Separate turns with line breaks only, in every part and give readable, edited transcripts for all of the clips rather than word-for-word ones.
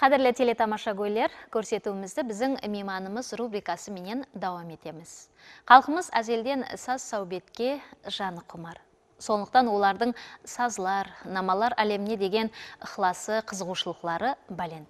Қадірлі телетамашагөйлер, көрсетуімізді біздің мейманымыз рубрикасы менен давам етеміз. Халқымыз әзелден саз сәубетке жаны құмар. Сондықтан олардың сазлар, намалар әлеміне деген ықыласы, қызығушылықтары бәлен.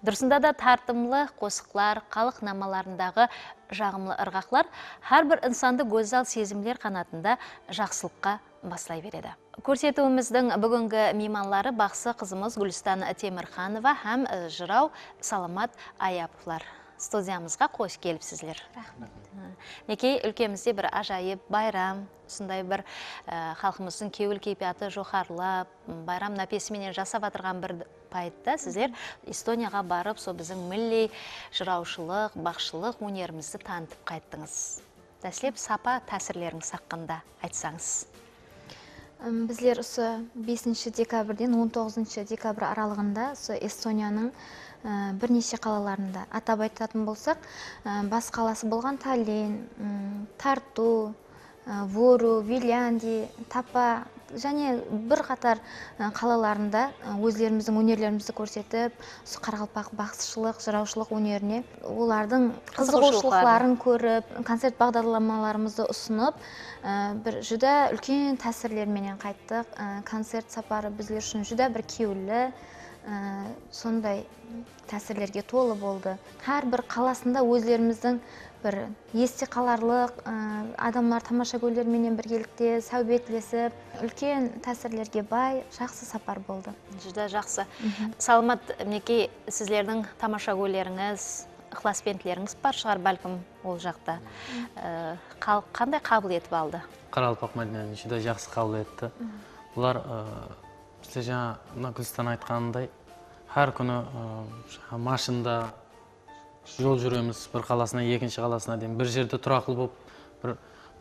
Дұрысында да тартымлы қосықлар, халық намаларындағы жағымлы ырғақлар әрбір инсанды көзал сезімлер қанатында жақсылыққа баслай береді. Көрсетуіміздің бүгінгі мейманлары бақсы қызымыз Гүлстан Темірханова һәм жырау Саламат Аяповлар. Студиямызға қош келіпсіздер. Неке өлкемізде бір ажайып байрам, сондай бір халқымыздың кеуіл кейпияты жоғарылап, байрам напесіменен жасап атырған бір пайтта сіздер Эстонияға барып, со біздің милли жыраушылық, бақшылық өнерімізді танытып қайттыңыз. Тәсілеп сапа тәсірлеріңіз хақында айтсаңыз.
Біздер осы 5 декабрден 19 декабр аралығында Эстонияның бірнеше қалаларында атап айтатын болсақ, бас қаласы болған Таллин, Тарту, Вору, Вилянди, Тапа және бір қатар қалаларында өздеріміздің өнерлерімізді көрсетіп, қарақалпақ бақсышылық, жыраушылық өнеріне олардың қызығушылықтарын көріп, концерт бағдарламаларымызды ұсынып, бір жүдә үлкен тәсірлерменен қайттық. Концерт сапары біздер үшін жүдә бір кеулі, сондай тәсірлерге толы болды. Әр бір қаласында өздеріміздің бір есте қаларлық адамлар тамашагөйлерменен біргелікте сәубетлесіп, үлкен тәсірлерге бай, жақсы сапар болды.
Жүдә жақсы. Саламат, мінекей сіздердің тамашагөйлеріңіз, ықыласпентлеріңіз бар шығар бәлкім ол жақта. Қандай қабыл етіп алды?
Қарақалпақ мәдениетін жүдә жақсы қабыл етті. Бұлар бізде жаңа Гүлстан айтқанындай, әр күні машында жол жүреміз, бір қаласына, екінші қаласына дейін. Бір жерде тұрақлы болып, бір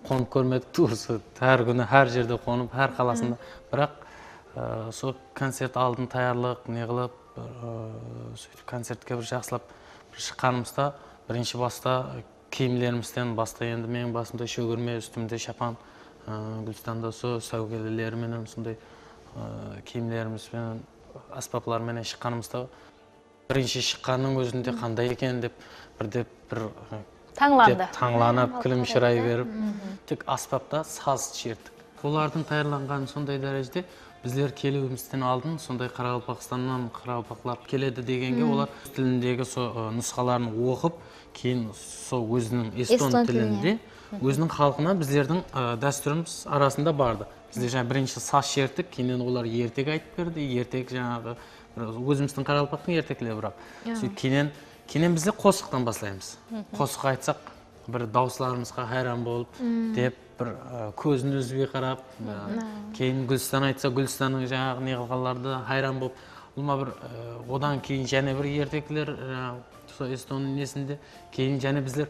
қонып көрмедік туысы. Әр күні, әр жерде қонып, әр қаласында. Бірақ сол концерт алдын таярлық, не қылып, концертке бір жақсылап шыққанымызда, бірінші баста киімлерімізден баста енді менің басымда шөгірме, үстімде шапан, Гүлстанда сол сәугелілеріменен, сондай киімлерімізбен, аспапларменен шыққанымызда бірінші шыққанның өзінде қандай екен деп бір таңланып, күлімшірай беріп, тек аспапта саз шерттік. Олардың таярланған сондай дәрежеде біздер келуімізден алдын сондай Қарақалпақстаннан қарақалпақлар келеді дегенге олар тіліндегі нұсқаларын оқып, кейін өзінің эстон тілінде өзінің халқына біздердің дәстүріміз арасында барды. Біздер жаңа бірінші саз шерттік, кейін олар ертек айтып берді, ертек жаңағы өзіміздің Қарақалпақтың ертекілері бірақ. Кейін бізде қосықтан бастаймыз. Қосық айтсақ, бір дауысларымызға хайран болып, деп бір көзін үзбей қарап, кейін Гүлстан айтса, Гүлстанның жаңағы неғылғаларды хайран болып, ұлма бір одан кейін және бір ертекілер эстонның несінде, кейін және біздер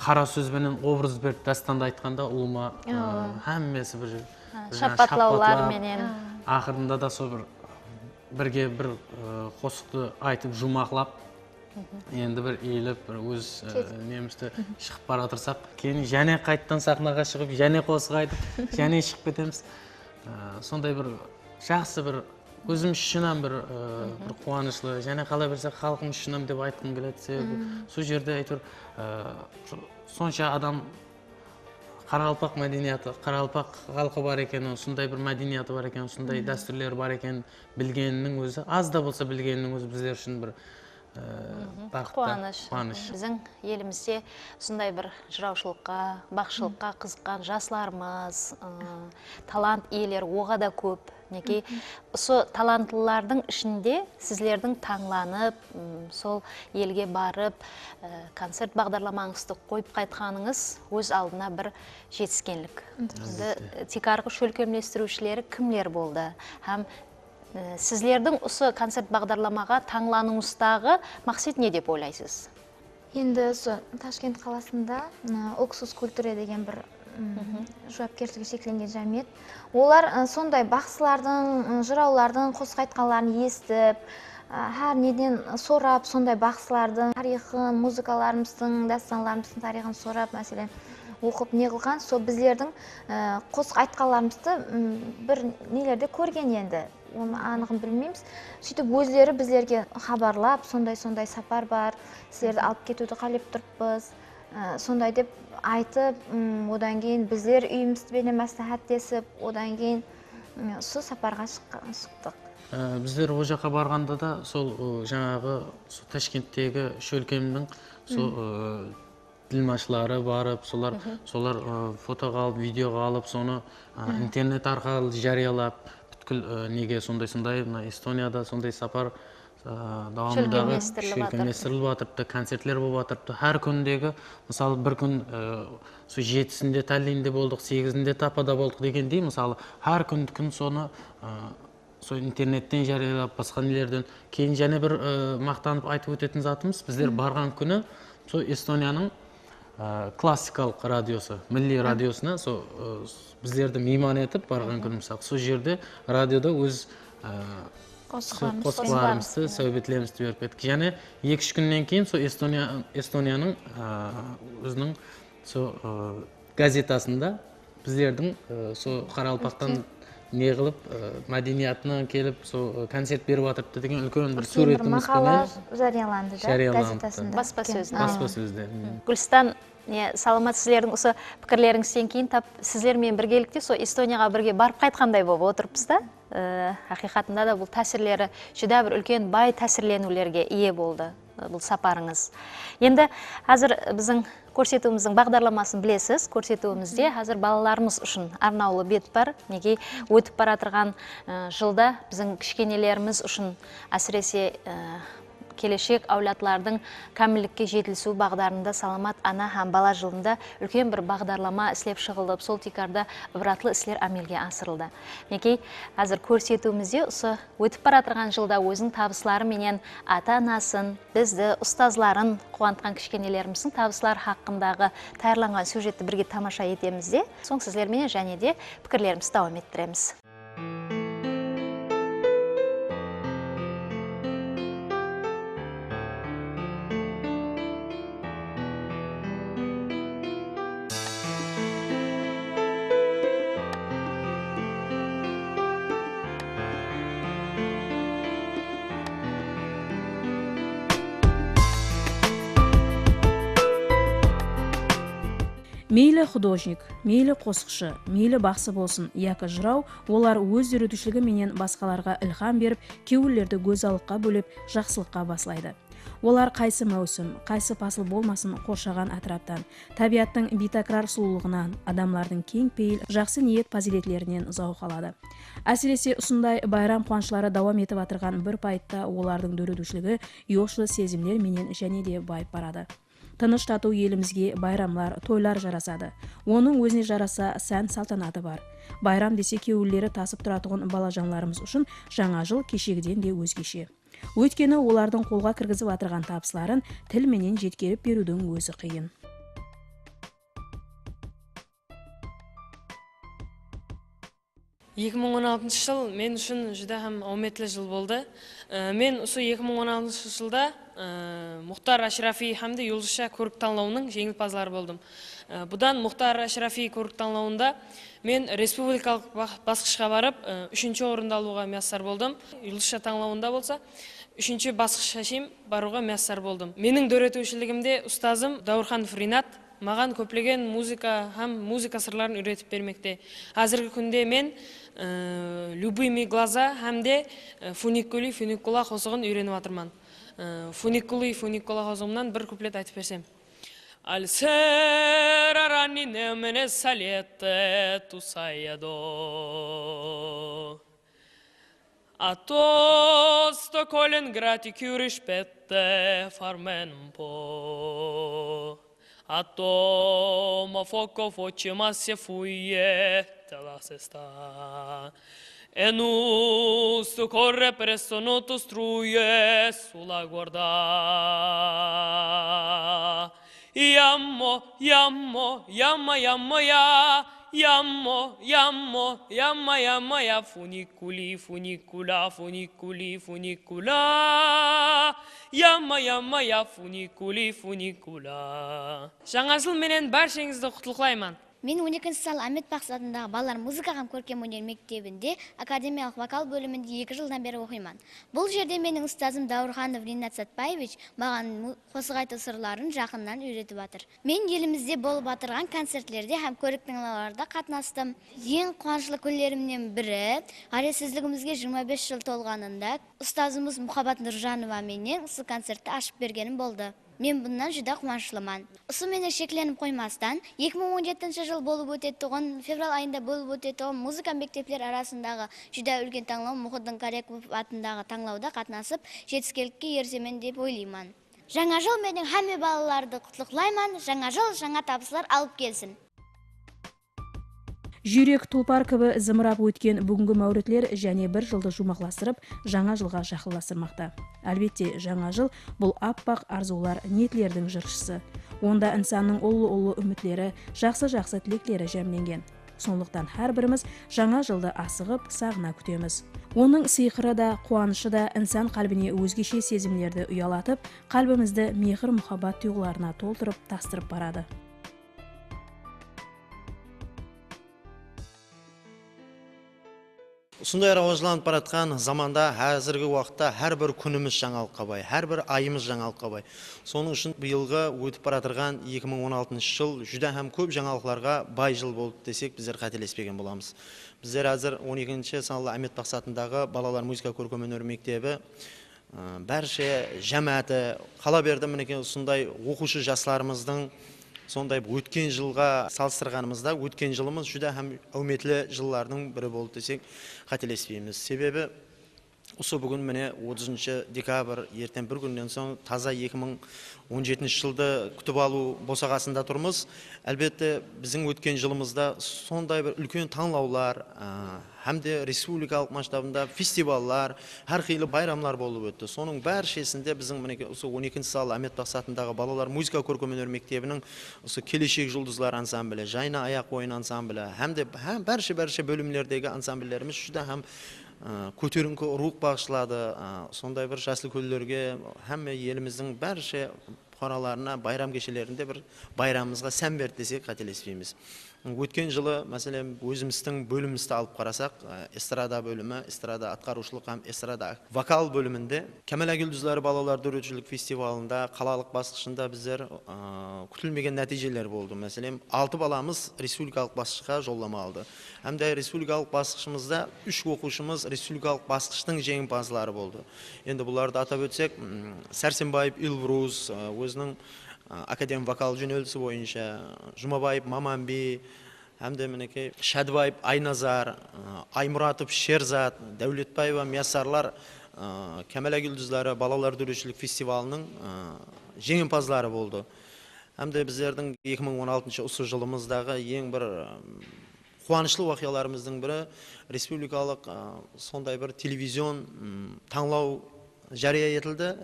қара сөзбенен образ беріп дастанды айтқанда ұлма әммесі бір
шапатлаулар менен
ақырында да сол бірге бір қосықты айтып жұмақлап, енді бір ейліп, өз немізді шығып бара тұрсақ, кейін және қайттан сахнаға шығып, және қосық айтып, және шығып кетеміз. Сондай бір жақсы бір өзім үшінен бір қуанышлы, және қалай берсек халқым үшінен деп айтқым келеді себебі. Сол жерде әйтеуір сонша адам Қарақалпақ мәдениеті, Қарақалпақ халқы бар екенін, сондай бір мәдениеті бар екенін, сондай дәстүрлер бар екенін білгенінің өзі, аз да болса білгенінің өзі біздер үшін бір
қуаныш. Біздің елімізде сондай бір жыраушылыққа, бақшылыққа қызыққан жастарымыз, талант иелері оға да көп. Неке, осы талантлылардың ішінде сіздердің таңланып, сол елге барып, концерт бағдарламаңызды қойып қайтқаныңыз өз алдына бір жетіскенлік. Тек арғы шөлкемлестірушілері кімлер болды? Һәм сіздердің осы концерт бағдарламаға таңлануыңыздағы мақсат не деп ойлайсыз?
Енді Ташкент қаласында Оксус культуре деген бір жауапкершілігі шектелген жәмиет. Олар сондай бақсылардың, жыраулардың қосық айтқанларын естіп, әр неден сорап, сондай бақсылардың тарихын, музыкаларымыздың, дастанларымыздың тарихын сорап, мәселен, оқып не қылған, сол біздердің қосық айтқанларымызды бір нелерде көрген енді. Оны анығын білмейміз. Сөйтіп өздері біздерге хабарлап, сондай сапар бар, сіздерді алып кетуді қалеп тұрыппыз. Сондай деп айтып, одан кейін біздер үйімізбен мәслихаттесіп, одан кейін сол сапарға шықтық.
Біздер о жаққа барғанда да сол жаңағы Ташкенттегі шөлкемнің сол тілмашлары барып, солар фотоға алып, видеоға алып, соны интернет арқылы жариялап, бүткіл неге сондай Эстонияда сондай сапар давамындағы шөлкеместіріліп жатырыпты, концертлер болып жатырыпты. Әр күндегі, мысалы бір күн 7-сінде Таллинде болдық, 8-інде Тапада болдық дегендей, мысалы әр күн соны сол интернеттен жариялап, басқа нелерден. Кейін және бір мақтанып айтып өтетін затымыз, біздер барған күні сол Эстонияның классикалық радиосы, милли радиосына біздерді мейман етіп барған күні, мысалы сол жерде радиода өз қосқыларымызды, сәубетлерімізді беріп кеттік. Және 2-3 күннен кейін сол Эстонияның өзінің газетасында біздердің сол Қарақалпақтан не қылып, мәдениятына келіп, концерт беріп жатырыпты деген үлкен бір суретіміз
мақала жарияланды газетасында.
Баспасөзде.
Гүлстан, саламат, сіздердің осы пікірлеріңізден кейін тап сіздермен біргелікте сол Эстонияға бірге барып қайтқандай болып отырыппыз да. Хақиқатында да бұл тәсірлері жүдә бір үлкен бай тәсірленулерге ие болды бұл сапарыңыз. Енді қазір біздің көрсетуіміздің бағдарламасын білесіз. Көрсетуімізде қазір балаларымыз үшін арнаулы бет бар. Неге өтіп бара жатқан жылда біздің кішкенелеріміз үшін әсіресе келешек әулетлардың кәмілдікке жетілісу бағдарында саламат ана һәм бала жылында үлкен бір бағдарлама іслеп шығылып, сол тикарда ыбыратлы іслер әмелге асырылды. Некей, қазір көрсетуімізде осы өтіп бара жатқан жылда өзінің табыслары менен ата-анасын, бізді, ұстазларын қуантқан кішкенелеріміздің табыслар хақындағы таярланған сюжетті бірге тамаша етемізде, соң сіздермен және де пікірлерімізді давам еттіреміз.
Мейлі художник, мейлі қосқышы, мейлі бақсы болсын, яқы жырау, олар өз үйретушілігі менен басқаларға ілхам беріп, кеуілерді гөзалыққа бөліп, жақсылыққа басылайды. Олар қайсы мәусім, қайсы пасыл болмасын қоршаған атыраптан, табиаттың битакрар сұлулығынан, адамлардың кең пейіл, жақсы ниет пазилетлерінен зауқ алады. Әсіресе ұсындай байрам қуаншылары давам етіп атырған бір пайтта олардың дөредушілігі йошлы сезімлер менен және де байып барады. Тыныш тату елімізге байрамлар, тойлар жарасады. Оның өзіне жараса сән салтанаты бар. Байрам десе кеуілері тасып тұратығын балажанларымыз үшін жаңа жыл кешегіден де өзгеше. Өйткені олардың қолға кіргізіп атырған табысларын тіл менен жеткеріп берудің өзі қиын.
жыл мен үшін жүдә һәм ометлі жыл болды. Мен осы 2016 жылда Мұхтар Ашрафи һәмде Юлдызша көрік танлауының жеңімпазлары болдым. Бұдан Мұхтар Ашрафи көрік танлауында мен республикалық басқышқа барып, 3-ші орынды алуға мәссар болдым. Юлдызша танлауында болса, 3-ші басқышқа шейін баруға мәссар болдым. Менің дөретушілігімде ұстазым Даурханов Ринат маған көплеген музыка һәм музыка сырларын үйретіп бермекте. Қазіргі күнде мен «Любыми глаза» һәмде «Фуникули, фуникула» қосығын үйреніп атырман. «Фуникули, фуникула» қосығымнан бір куплет айтып берсем. Al ser aranine mene salete tu sayado A tosto kolen grati rispette farmen po A to ma foco foce ma se fuie te la sesta E nu sto corre presto no to struie sulla guarda Yammo, yammo, yamma, yamma, ya яммо, яммо, ямма, ямма, я, фуникули, фуникула, фуникули, фуникула, ямма, ямма, я, фуникули, фуникула. Жаңа жыл менен баршаңызды құттықтаймын.
Мен 12 сал Ахмет Бақсы атындағы балалар музыка һәм көркем өнер мектебінде академиялық вокал бөлімінде 2 жылдан бері оқимын. Бұл жерде менің ұстазым Даурханов Ринат Сатпаевич маған қосық айту сырларын жақыннан үйретіп жатыр. Мен елімізде болып жатырған концертлерде һәм көрік тыңдауларда қатынастым. Ең қуанышлы күндерімнен бірі тәуелсіздігімізге 25 жыл толғанында ұстазымыз Мұхаббат Нұржанова менен осы концертті ашып бергенім болды. Мен бұндан жүдә қуанышлымын. Осы мені шекленіп қоймастан, 2017 жыл болып өтетіғын, феврал айында болып өтетіғын музыка мектеплер арасындағы жүдә үлкен таңлау Мұхиддин Қареков атындағы таңлауда қатынасып, жетістікке ерсемен деп ойлаймын. Жаңа жыл менің һәмме балаларды құттықтаймын. Жаңа жыл жаңа табыстар алып келсін.
Жүрек тұлпар кібі зымырап өткен бүгінгі мәуретлер және бір жылды жұмақластырып, жаңа жылға жақындастырмақта. Әлбетте, жаңа жыл бұл аппақ арзулар ниетлердің жыршысы. Онда инсанның ұлы үмітлері, жақсы тілектері жәмленген. Сондықтан әр біріміз жаңа жылды асығып, сағына күтеміз. Оның сиқыры да, қуанышы да инсан қалбіне өзгеше сезімлерді ұялатып, қалбімізді мехір мұхаббат тұйғыларына толтырып, тастырып барады.
Сондай рауажланып баратқан заманда әзіргі уақытта әрбір күніміз жаңалыққа бай, әрбір айымыз жаңалыққа бай. Соның үшін биылғы өтіп баратырған 2016 жыл жүдә һәм көп жаңалықларға бай жыл болып десек, біздер қателеспеген боламыз. Біздер әзір 12-ші саналы Ахмет Бақсы атындағы балалар музыка көркем өнер мектебі бәрше жәмәті қала берді. Мінекей сондай оқушы жастарымыздың сондай өткен жылға салыстырғанымызда өткен жылымыз жүдә һәм әуметлі жыллардың бірі болды десек қателеспейміз. Себебі осы бүгін міне 30 декабрь ертең бір күннен соң таза 2017 жылды күтіп алу босағасында тұрмыз. Әлбетте біздің өткен жылымызда сондай бір үлкен таңлаулар, әмде республикалық масштабында фестивалдар, әрқилы байрамлар болып өтті. Соның бәршесінде біздің осы 12-ші сал Ахмет Бақсы атындағы балалар музыка көркем өнер мектебінің осы келешек жұлдызлар ансамблі, жайна аяқ ойын ансамблі, әмде бәрше бөлімлердегі ансамбльлеріміз жүдә һәм көтеріңкі рух бағышлады. Сондай бір жасыл көлдерге һәм еліміздің бәрше бұқараларына байрам кешелерінде бір байрамымызға сән берді десек қателеспейміз. Өткен жылы, мәселен, өзіміздің бөлімімізді алып қарасақ, эстрада бөлімі, эстрада атқарушылық һәм эстрада вокал бөлімінде Кәмәлә Гүлдүзләре балалар дөрүчілік фестивалында, қалалық басқышында біздер күтілмеген нәтижелер болды. Мәселен, 6 баламыз республикалық басқышқа жолдама алды. Әмде республикалық басқышымызда 3 оқушымыз республикалық басқыштың жеңімпазлары болды. Енді бұларды атап өтсек, Сәрсенбаев Илбрус өзінің академ вокал жөнелісі бойынша, Жұмабаев Маманби, әмде мінекей Шәдібаев Айназар, Аймұратов Шерзат, Дәулетбаева Мясарлар Кәмәлә Гүлдүзләре балалар дөрүчілік фестивалының жеңімпазлары болды. Әмде біздердің 2016 осы жылымыздағы ең бір қуанышлы вақияларымыздың бірі республикалық сондай бір телевизион таңлау жария етілді.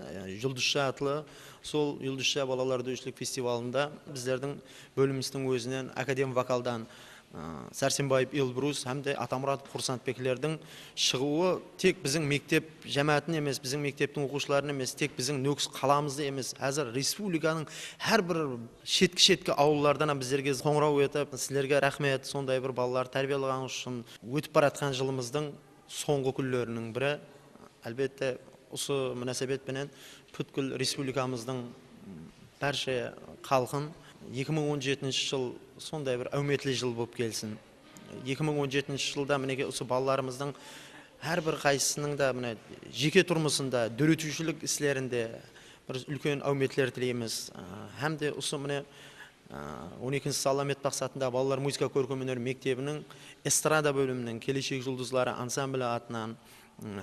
Жұлдызша атлы сол Жұлдызша балалар дөрүчілік фестивалында біздердің бөліміміздің өзінен академ вокалдан Сәрсенбаев Илбрус әмде Атамұрат Құрсантбеклердің шығуы тек біздің мектеп жәмәтін емес, біздің мектептің оқушыларын емес, тек біздің Нөкіс қаламызды емес, әзір республиканың әрбір шеткі ауылдардан біздерге қоңырау етіп, сіздерге рахмет, сондай бір балалар тәрбиелеген үшін өтіп баратқан жылымыздың соңғы күндерінің бірі. Әлбетте осы мөнәсәбетпенен бүткіл республикамыздың бәрше халқын 2017 жыл сондай бір әуметлі жыл болып келсін. 2017 жылда мінеке осы балаларымыздың әрбір қайсысының да жеке тұрмысында, дөретушілік істерінде бір үлкен әуметлер тілейміз. Әмде осы 12-ші сал Ахмет Бақсы атындағы балалар музыка көркем өнер мектебінің эстрада бөлімінің келешек жұлдызлары ансамблі атынан,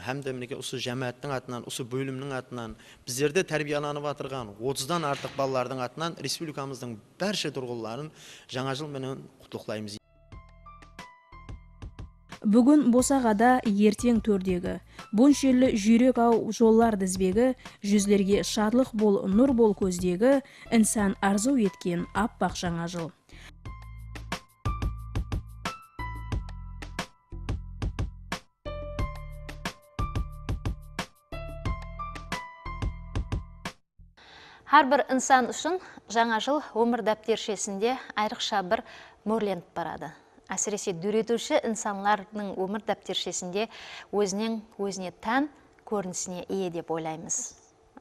әмде мінеке осы жәмәттің атынан, осы бөлімнің атынан, біздерде тәрбияланып атырған 30-дан артық балалардың атынан республикамыздың бәрше тұрғыларын жаңа жыл менен құттықтаймыз.
Бүгін босағада ертең төрдегі, бұншелі жүрек ау жоллар дізбегі, жүзлерге шадлық бол, нұр бол көздегі, інсан арзу еткен аппақ жаңа жыл.
Әрбір инсан үшін жаңа жыл өмір дәптершесінде айрықша бір мөрленіп барады. Әсіресе дөретуші инсанлардың өмір дәптершесінде өзіне тән көрінісіне ие деп ойлаймыз.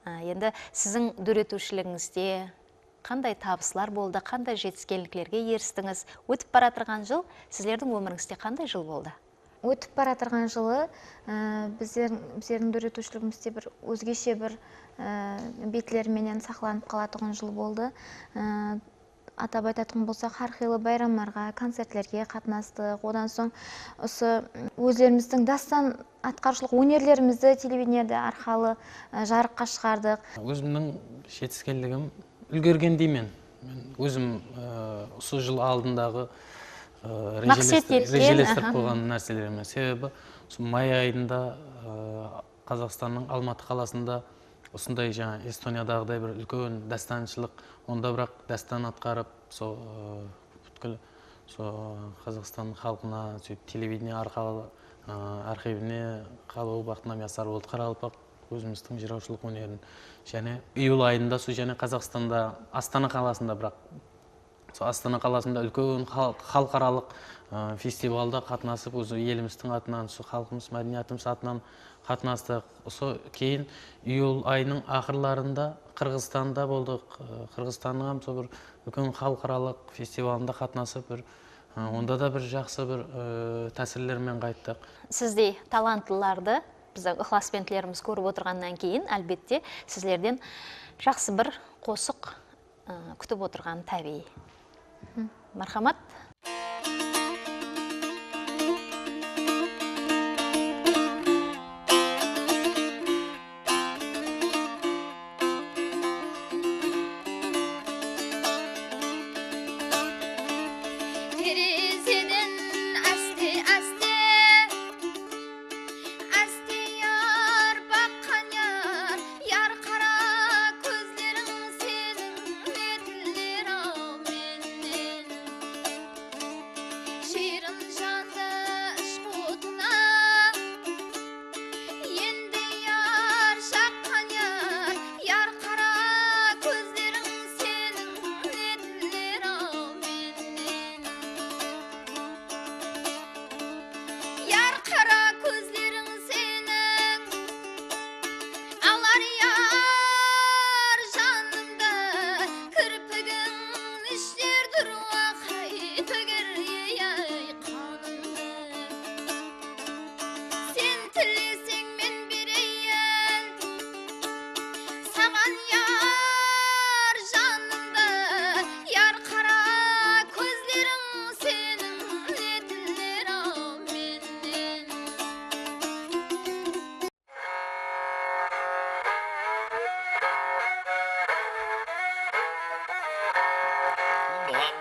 Енді сіздің дөретушілігіңізде қандай табысылар болды, қандай жетістіктерге ерістіңіз? Өтіп бара жатқан жыл сіздердің өміріңізде қандай жыл болды?
Өтіп бара жатқан жылы біздердің дөретушілігімізде бір өзгеше бір бетлерменен сақланып қалатұғын жыл болды. Атап айтатын болсақ, әрқилы байрамларға, концертлерге қатынастық. Одан соң осы өздеріміздің дастан атқарушылық өнерлерімізді телевидениеде арқылы жарыққа шығардық.
Өзімнің жетіскерлігім үлгерген деймін. Өзім осы жыл алдындағы режелестіріп қойған нәрселеріме. Себебі май айында Қазақстанның Алматы қаласында осындай жаңа Эстониядағыдай бір үлкен дәстаншылық, онда бірақ дәстан атқарып, бүткіл Қазақстан халқына телевидение арқылы архивіне қалу бақытына миясар болды. Қаралпақ өзіміздің жыраушылық өнерін. Және июль айында және Қазақстанда Астана қаласында, бірақ Астана қаласында үлкен халықаралық фестивалда қатынасып, өзі еліміздің атынан, халқымыз, мәдениетіміз атынан қатынастық. Кейін июль айының ақырларында Қырғызстанда болдық. Қырғызстанның бір үлкен халықаралық фестивалында қатынасып, онда да бір жақсы бір тәсірлермен қайттық.
Сіздей талантлыларды біздің ықыласпен тілеріміз көріп отырғаннан кейін, әлбетте сіздерден жақсы бір қосық күтіп отырған табиғи. Мархамат.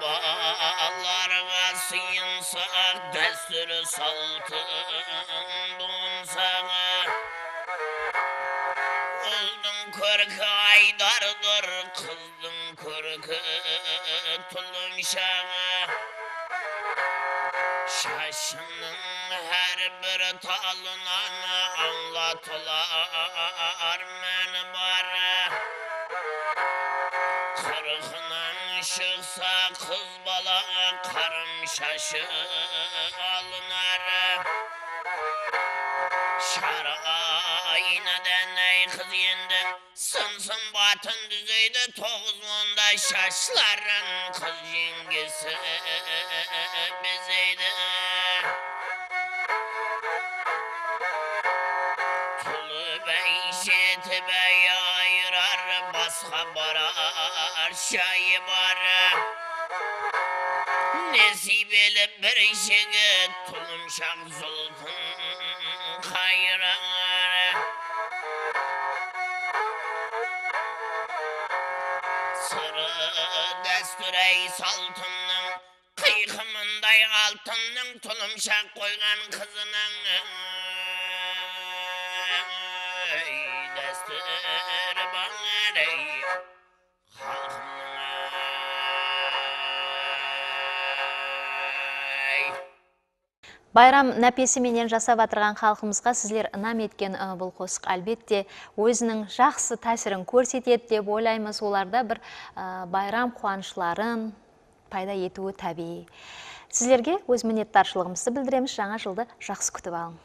Babalarga sıyınsak destürü saltın donsağı Oldun körkü aydardır kızdın körkü tulumşağı Şaşının her bir talından anlatılar meni bari Kırkından çıksa kız bala karım şaşı alınar Şarayına ey kız yendi Sınsın batın düzeyde 9-10'da şaşların kız yengesi bizeydi Tulu bey şeti bey ayırar Basha barar şayı var Nesibeli bir şigit tulumşak zulfun kayırar Sırı desturey saltının Kıykımınday altının tulumşak koygan kızının Destur bana ey
Байрам нәпесі менен жасап атырған халқымызға сіздер ынам еткен бұл қосық әлбетте өзінің жақсы тәсірін көрсетеді деп ойлаймыз. Оларда бір байрам қуанышларын пайда етуі табиғи. Сіздерге өз мінеттаршылығымызды білдіреміз. Жаңа жылды жақсы күтіп алың.